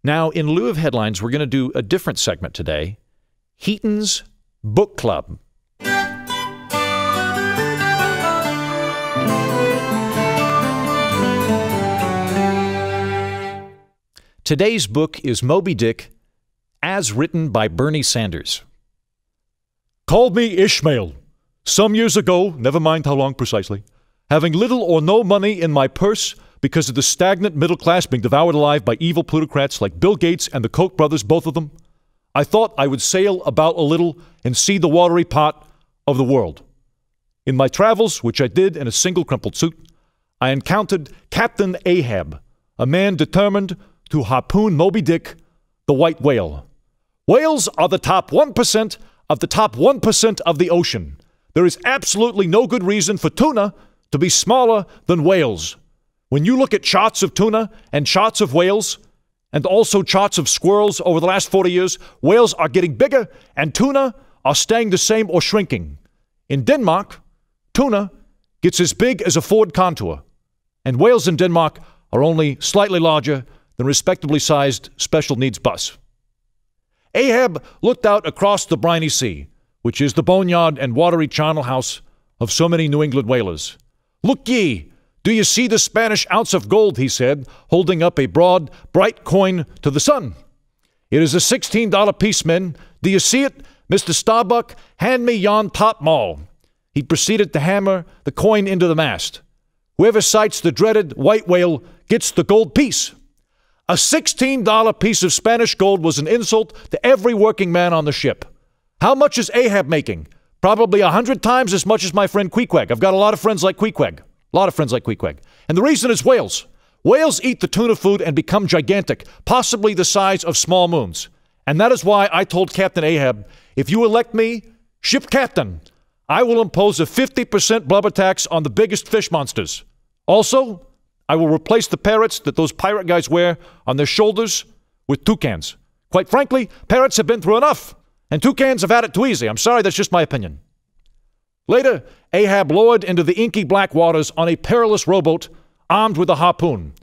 Now, in lieu of headlines, we're going to do a different segment today, Heaton's Book Club. Today's book is Moby Dick, as written by Bernie Sanders. Called me Ishmael. Some years ago, never mind how long precisely, having little or no money in my purse because of the stagnant middle class being devoured alive by evil plutocrats like Bill Gates and the Koch brothers, both of them, I thought I would sail about a little and see the watery pot of the world. In my travels, which I did in a single crumpled suit, I encountered Captain Ahab, a man determined to harpoon Moby Dick, the white whale. Whales are the top 1% of the top 1% of the ocean. There is absolutely no good reason for tuna to be smaller than whales. When you look at charts of tuna and charts of whales, and also charts of squirrels over the last 40 years, whales are getting bigger and tuna are staying the same or shrinking. In Denmark, tuna gets as big as a Ford Contour, and whales in Denmark are only slightly larger than respectably sized special needs bus. Ahab looked out across the briny sea, which is the boneyard and watery charnel house of so many New England whalers. Look ye, do you see the Spanish ounce of gold, he said, holding up a broad, bright coin to the sun. It is a $16 piece, men. Do you see it? Mr. Starbuck, hand me yon top maul. He proceeded to hammer the coin into the mast. Whoever sights the dreaded white whale gets the gold piece. A $16 piece of Spanish gold was an insult to every working man on the ship. How much is Ahab making? Probably 100 times as much as my friend Queequeg. I've got a lot of friends like Queequeg. A lot of friends like Queequeg. And the reason is whales. Whales eat the tuna food and become gigantic, possibly the size of small moons. And that is why I told Captain Ahab, if you elect me ship captain, I will impose a 50% blubber tax on the biggest fish monsters. Also, I will replace the parrots that those pirate guys wear on their shoulders with toucans. Quite frankly, parrots have been through enough, and toucans have had it too easy. I'm sorry, that's just my opinion. Later, Ahab lowered into the inky black waters on a perilous rowboat armed with a harpoon.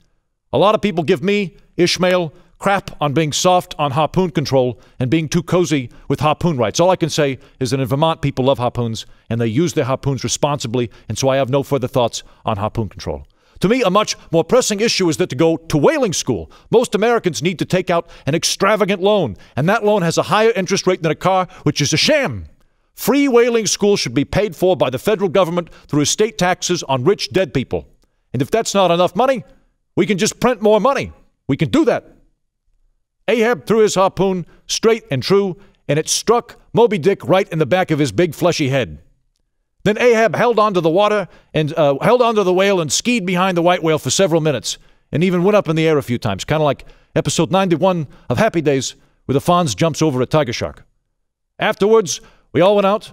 A lot of people give me, Ishmael, crap on being soft on harpoon control and being too cozy with harpoon rights. All I can say is that in Vermont, people love harpoons, and they use their harpoons responsibly, and so I have no further thoughts on harpoon control. To me, a much more pressing issue is that to go to whaling school, most Americans need to take out an extravagant loan, and that loan has a higher interest rate than a car, which is a sham. Free whaling school should be paid for by the federal government through estate taxes on rich dead people. And if that's not enough money, we can just print more money. We can do that. Ahab threw his harpoon straight and true, and it struck Moby Dick right in the back of his big fleshy head. Then Ahab held onto the water and held onto the whale and skied behind the white whale for several minutes, and even went up in the air a few times, kind of like episode 91 of Happy Days, where the Fonz jumps over a tiger shark. Afterwards, we all went out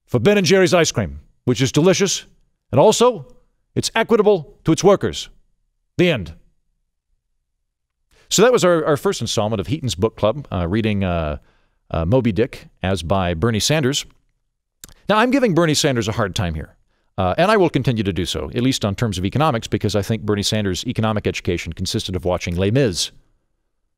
for Ben & Jerry's ice cream, which is delicious, and also, it's equitable to its workers. The end. So that was our first installment of Heaton's Book Club, reading Moby Dick, as by Bernie Sanders. Now, I'm giving Bernie Sanders a hard time here, and I will continue to do so, at least on terms of economics, because I think Bernie Sanders' economic education consisted of watching Les Mis.